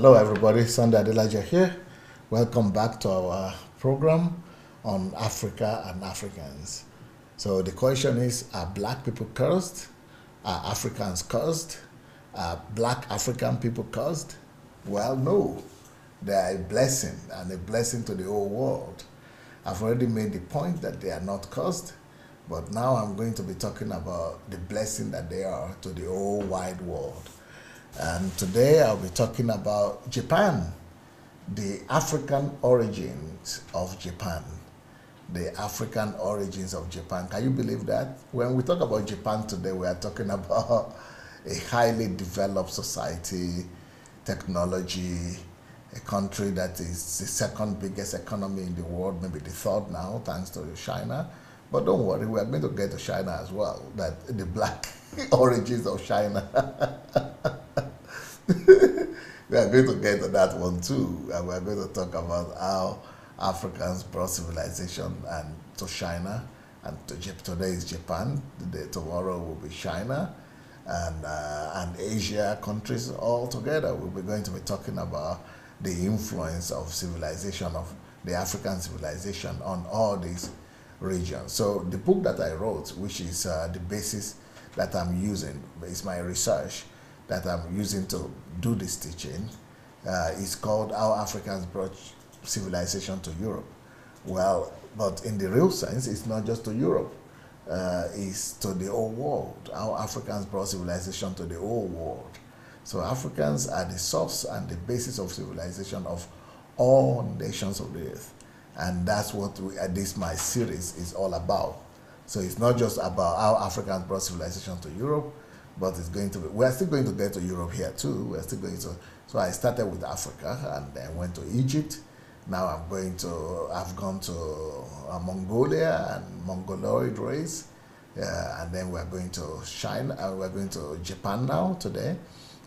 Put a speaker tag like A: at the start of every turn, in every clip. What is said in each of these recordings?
A: Hello, everybody. Sunday Adelaja here. Welcome back to our program on Africa and Africans. So the question is, are black people cursed? Are Africans cursed? Are black African people cursed? Well, no. They are a blessing, and a blessing to the whole world. I've already made the point that they are not cursed, but now I'm going to be talking about the blessing that they are to the whole wide world. And today I'll be talking about Japan, the African origins of Japan. The African origins of Japan. Can you believe that? When we talk about Japan today, we are talking about a highly developed society, technology, a country that is the second biggest economy in the world, maybe the third now, thanks to China. But don't worry, we are going to get to China as well, that the black origins of China. We are going to get to that one too, and we are going to talk about how Africans brought civilization and to China, and today is Japan. Tomorrow will be China, and Asia countries all together. We're going to be talking about the influence of civilization, of the African civilization on all these regions. So the book that I wrote, which is the basis that I'm using, is my research that I'm using to do this teaching, is called How Africans Brought Civilization to Europe. Well, but in the real sense, it's not just to Europe, it's to the whole world. How Africans brought civilization to the whole world. So Africans are the source and the basis of civilization of all nations of the earth. And that's what my series is all about. So it's not just about how Africans brought civilization to Europe, but it's going to be, we're still going to get to Europe here too. We're still going to, so I started with Africa and then went to Egypt. Now I've gone to Mongolia and Mongoloid race. And then we're going to China, we're going to Japan now today.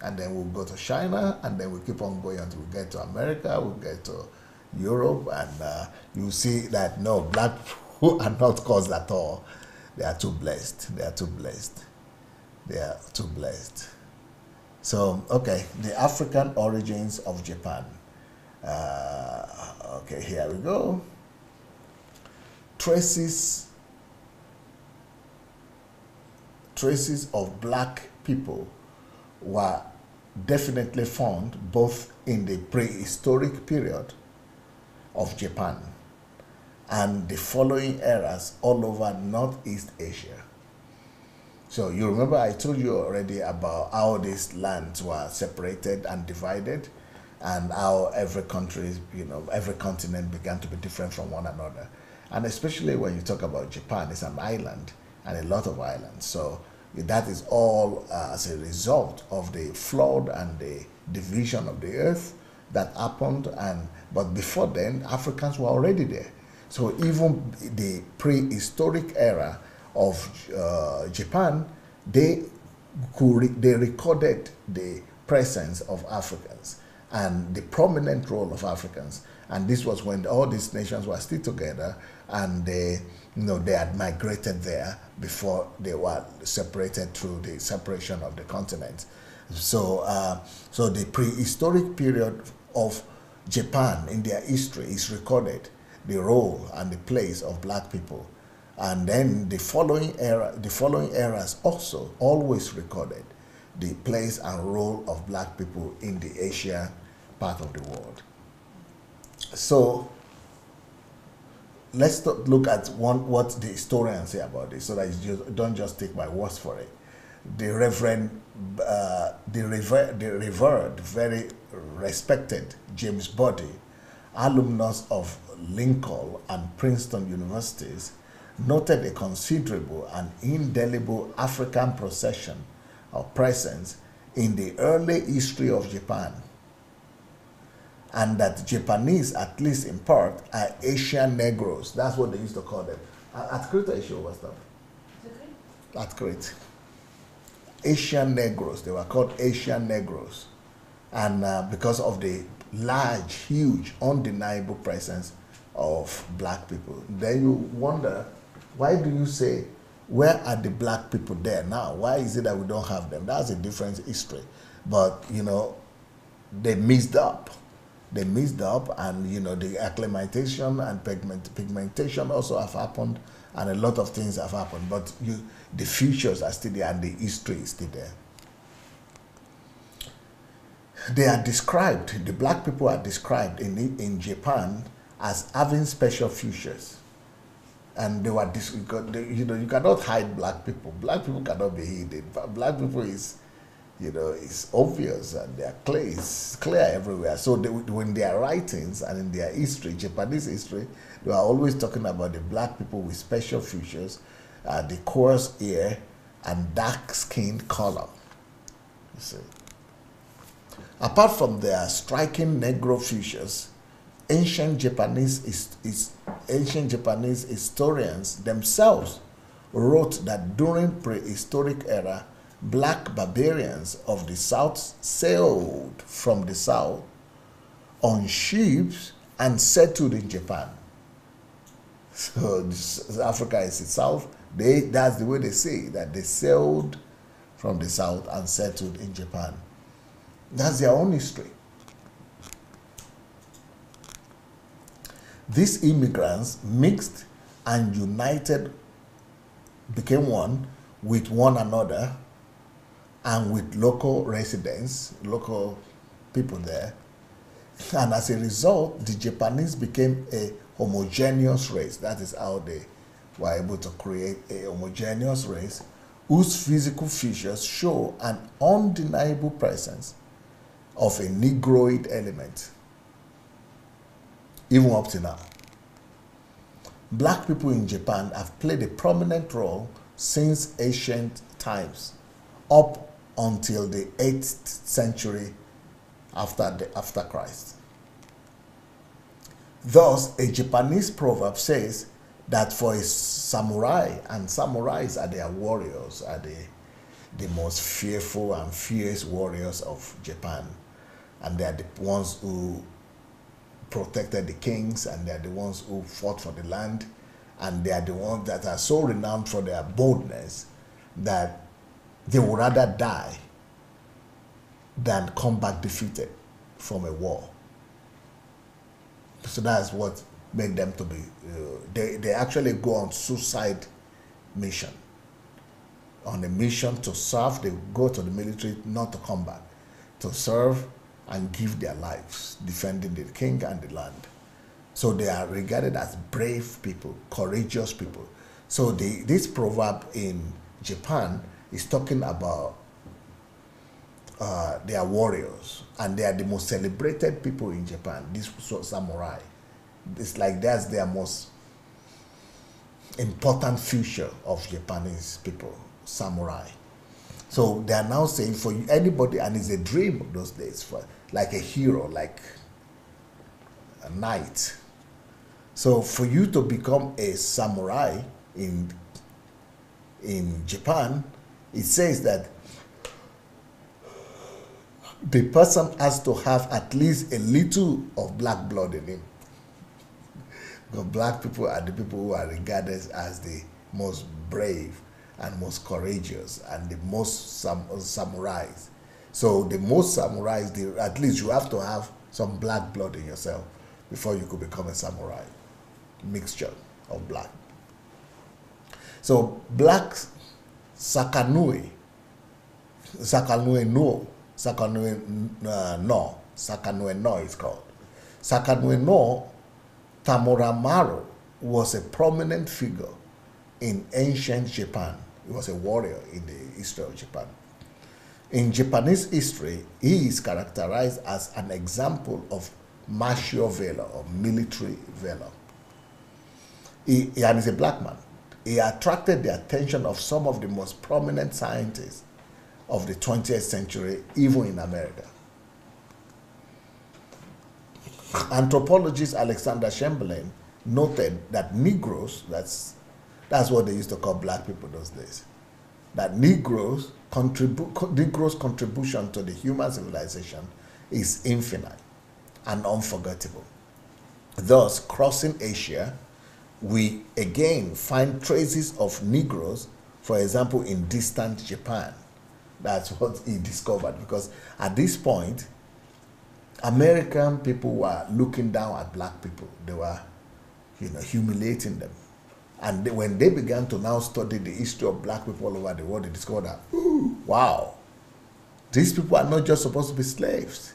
A: And then we'll go to China, and then we'll keep on going until we get to America, we'll get to Europe, and you see that no, black people are not caused at all. They are too blessed. They are too blessed. They are too blessed. So, okay, the African origins of Japan. Okay, here we go. Traces of black people were definitely found both in the prehistoric period of Japan and the following eras all over Northeast Asia. So you remember I told you already about how these lands were separated and divided, and how every country, every continent began to be different from one another. And especially when you talk about Japan, it's an island, and a lot of islands. So that is all as a result of the flood and the division of the earth that happened. But before then, Africans were already there. So even the prehistoric era of Japan, they recorded the presence of Africans and the prominent role of Africans. And this was when all these nations were still together, and they had migrated there before they were separated through the separation of the continents. So, so the prehistoric period of Japan in their history is recorded, the role and the place of black people. And then the following eras also always recorded the place and role of black people in the Asian part of the world. So let's look at what the historians say about this, so that you don't just take my words for it. The revered, very respected James Body, alumnus of Lincoln and Princeton universities, noted a considerable and indelible African procession or presence in the early history of Japan, and that Japanese, at least in part, are Asian Negroes. That's what they used to call them. At Crete, Asia was that? At Crete. Asian Negroes. They were called Asian Negroes. And because of the large, huge, undeniable presence of black people. Then you wonder, why do you say, where are the black people there now? Why is it that we don't have them? That's a different history. But, they mixed up. They mixed up, and you know, the acclimatation and pigmentation also have happened, and a lot of things have happened. But the features are still there, and the history is still there. They are described. The black people are described in Japan as having special features, and they were you know, you cannot hide black people. Black people cannot be hidden. Black people is, you know, it's obvious, and they are clear. It's clear everywhere. So when their writings and in their history, Japanese history, they are always talking about the black people with special features, the coarse hair, and dark skin color. You see. Apart from their striking Negro features, ancient Japanese historians themselves wrote that during prehistoric era, black barbarians of the south sailed from the south on ships and settled in Japan. So Africa is the south. That's the way they say that they sailed from the south and settled in Japan. That's their own history. These immigrants mixed and united, became one with one another and with local residents, local people there. And as a result, the Japanese became a homogeneous race. That is how they were able to create a homogeneous race whose physical features show an undeniable presence of a Negroid element, even up to now. Black people in Japan have played a prominent role since ancient times, up until the 8th century after Christ. Thus, a Japanese proverb says that for a samurai, and samurais are their warriors, are the most fearful and fierce warriors of Japan. And they are the ones who protected the kings, and they are the ones who fought for the land, and they are the ones that are so renowned for their boldness that they would rather die than come back defeated from a war. So that's what made them to be, they actually go on suicide mission. On a mission to serve, they go to the military not to come back, to serve and give their lives defending the king and the land. So they are regarded as brave people, courageous people. So this proverb in Japan is talking about they are warriors, and they are the most celebrated people in Japan, these samurai. It's like that's their most important feature of Japanese people, samurai. So they are now saying for anybody, and it's a dream of those days, for like a hero, like a knight. So for you to become a samurai in Japan, it says that the person has to have at least a little of black blood in him. Because black people are the people who are regarded as the most brave and most courageous and the most samurais. So the most samurais, at least you have to have some black blood in yourself before you could become a samurai. Mixture of black. So black Sakanui no is called. Sakanui no Tamuramaru was a prominent figure in ancient Japan. He was a warrior in the history of Japan. In Japanese history, he is characterized as an example of martial valor or military valor. And he's a black man. He attracted the attention of some of the most prominent scientists of the 20th century, even in America. Anthropologist Alexander Chamberlain noted that Negroes, that's what they used to call black people those days, that Negroes' contribution to the human civilization is infinite and unforgettable. Thus, crossing Asia, we again find traces of Negroes, for example, in distant Japan. That's what he discovered, because at this point, American people were looking down at black people. They were, humiliating them. And when they began to now study the history of black people all over the world, they discovered that, wow, these people are not just supposed to be slaves.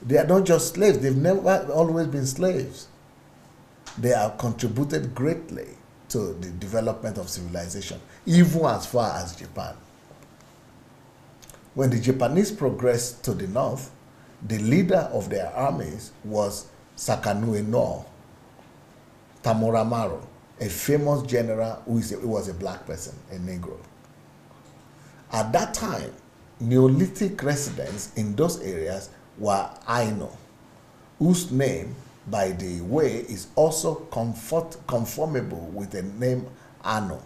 A: They are not just slaves. They've never always been slaves. They have contributed greatly to the development of civilization, even as far as Japan. When the Japanese progressed to the north, the leader of their armies was Sakanue no Tamuramaro, a famous general who was a black person, a Negro. At that time, Neolithic residents in those areas were Aino, whose name, by the way, is also conformable with the name Ano,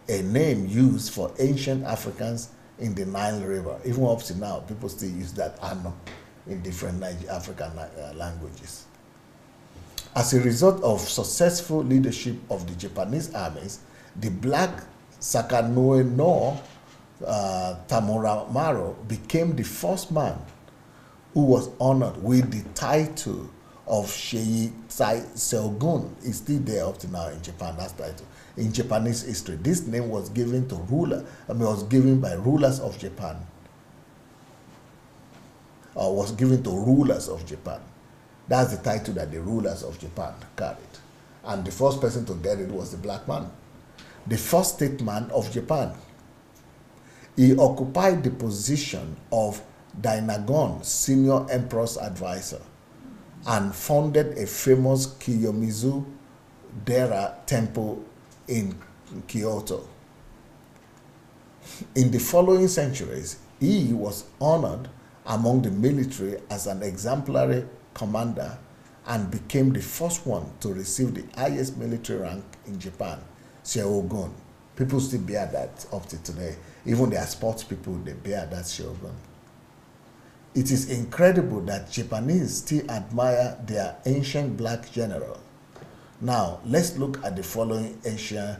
A: a name used for ancient Africans in the Nile River. Even up to now, people still use that Ano in different African languages. As a result of successful leadership of the Japanese armies, the black Sakanue no Tamuramaro became the first man who was honored with the title of Sheisai Shogun. Is still there up to now in Japan, that title. In Japanese history, this name was given to was given by rulers of Japan. Or was given to rulers of Japan. That's the title that the rulers of Japan carried. And the first person to get it was the black man, the first statesman of Japan. He occupied the position of Dainagon, senior emperor's advisor, and founded a famous Kiyomizu Dera temple in Kyoto. In the following centuries, he was honored among the military as an exemplary commander and became the first one to receive the highest military rank in Japan, Shogun. People still bear that up to today. Even their sports people, they bear that Shogun. It is incredible that Japanese still admire their ancient black general. Now, let's look at the following ancient.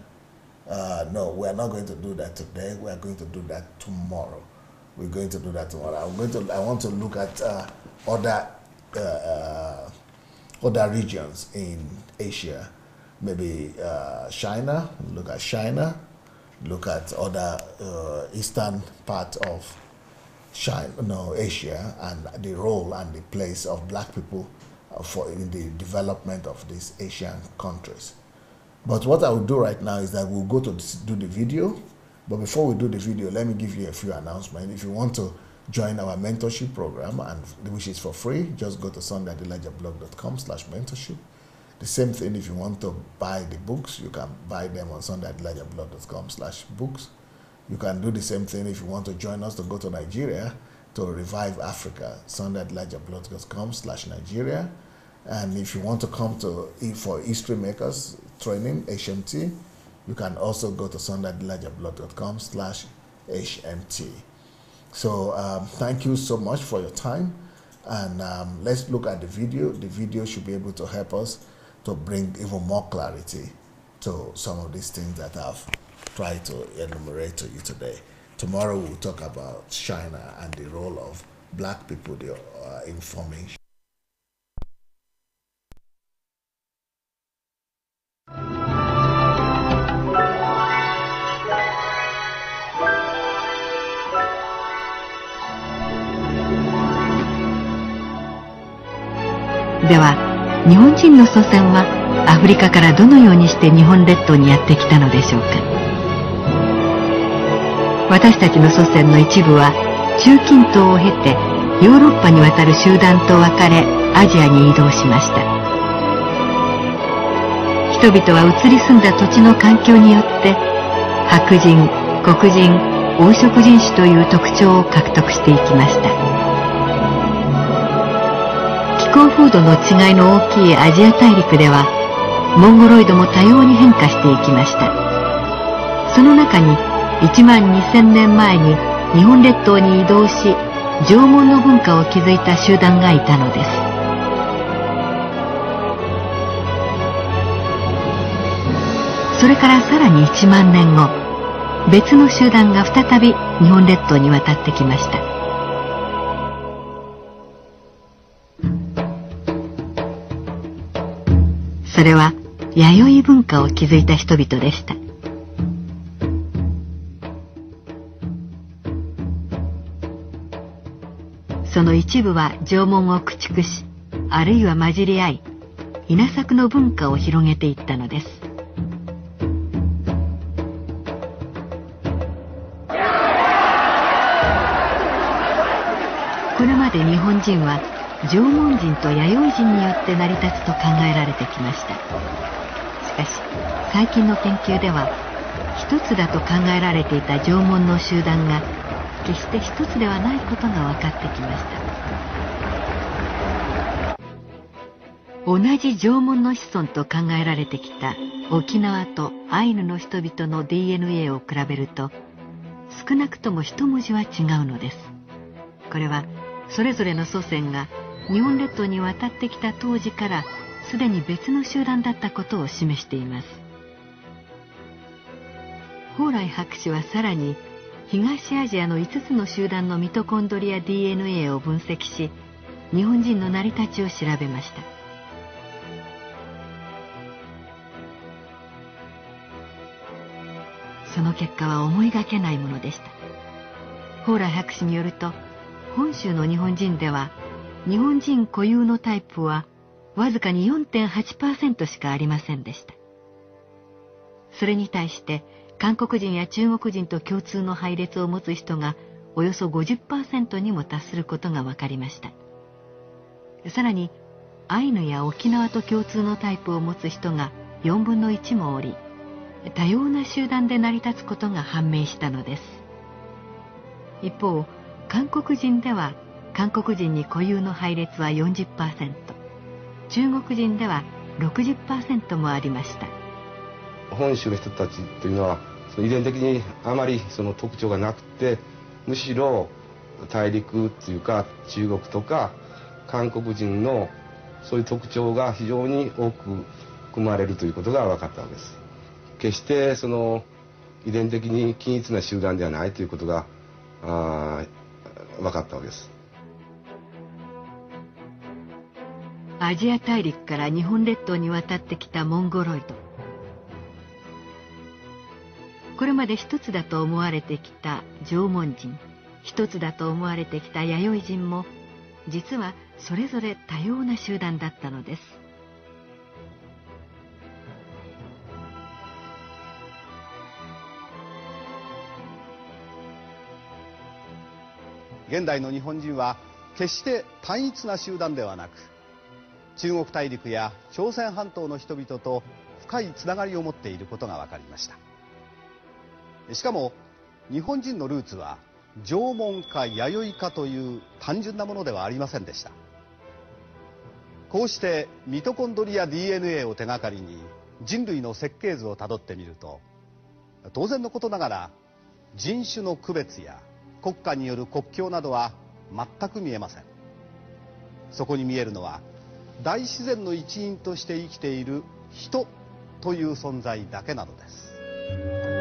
A: No, we are not going to do that today. We are going to do that tomorrow. We're going to do that tomorrow. I want to look at other regions in Asia. Maybe China. Look at China. Look at other eastern part of Asia, and the role and the place of black people in the development of these Asian countries. But what I will do right now is that we'll go to do the video. But before we do the video, let me give you a few announcements. If you want to join our mentorship program, and which is for free, just go to sundayadelaijablog.com/mentorship. The same thing if you want to buy the books, you can buy them on sundayadelaijablog.com/books. You can do the same thing if you want to join us to go to Nigeria to revive Africa, sundayadelaijablog.com/Nigeria. And if you want to come for History Makers training, HMT, you can also go to sundayadelaijablog.com/HMT. So thank you so much for your time. And let's look at the video. The video should be able to help us to bring even more clarity to some of these things that I've tried to enumerate to you today. Tomorrow we'll talk about China and the role of black people in forming.
B: では、日本人の祖先はアフリカからどのようにして日本列島にやってきたのでしょうか。私たちの祖先の一部は中近東を経てヨーロッパに渡る集団と分かれアジアに移動しました。人々は移り住んだ土地の環境によって白人、黒人、黄色人種という特徴を獲得していきました。気候風土の違いの大きいアジア大陸ではモンゴロイドも多様に変化していきました。その中に12000年前に日本列島に移動し縄文の文化を築いた集団がいたのです。それからさらに1万年後、別の集団が再び日本列島に渡ってきました。それは弥生文化を築いた人々でした。その一部は縄文を駆逐し、あるいは混じり合い、稲作の文化を広げていったのです。これまで日本人は縄文人と弥生人によって成り立つと考えられてきました。しかし最近の研究では、一つだと考えられていた縄文の集団が決して一つではないことが分かってきました。同じ縄文の子孫と考えられてきた沖縄とアイヌの人々の DNA を比べると、少なくとも一文字は違うのです。これはそれぞれの祖先が日本列島に渡ってきた当時からすでに別の集団だったことを示しています。蓬莱博士はさらに東アジアの5つの集団のミトコンドリア DNA を分析し、日本人の成り立ちを調べました。その結果は思いがけないものでした。蓬莱博士によると、本州の日本人では日本人固有のタイプはわずかに 4.8% しかありませんでした。それに対して韓国人や中国人と共通の配列を持つ人がおよそ 50% にも達することが分かりました。さらにアイヌや沖縄と共通のタイプを持つ人が4分の1もおり、多様な集団で成り立つことが判明したのです。一方、韓国人では韓国人に固有の配列は 40%、 中国人では 60% もありました。
C: 本州の人たちというのは遺伝的にあまりその特徴がなくて、むしろ大陸というか中国とか韓国人のそういう特徴が非常に多く含まれるということが分かったわけです。決してその遺伝的に均一な集団ではないということが分かったわけです。
B: アジア大陸から日本列島に渡ってきたモンゴロイド。これまで一つだと思われてきた縄文人、一つだと思われてきた弥生人も、実はそれぞれ多様な集団だったのです。
D: 現代の日本人は決して単一な集団ではなく、中国大陸や朝鮮半島の人々と深いつながりを持っていることが分かりました。しかも日本人のルーツは縄文か弥生かという単純なものではありませんでした。こうしてミトコンドリア DNA を手がかりに人類の設計図をたどってみると、当然のことながら人種の区別や国家による国境などは全く見えません。そこに見えるのは大自然の一員として生きている人という存在だけなのです。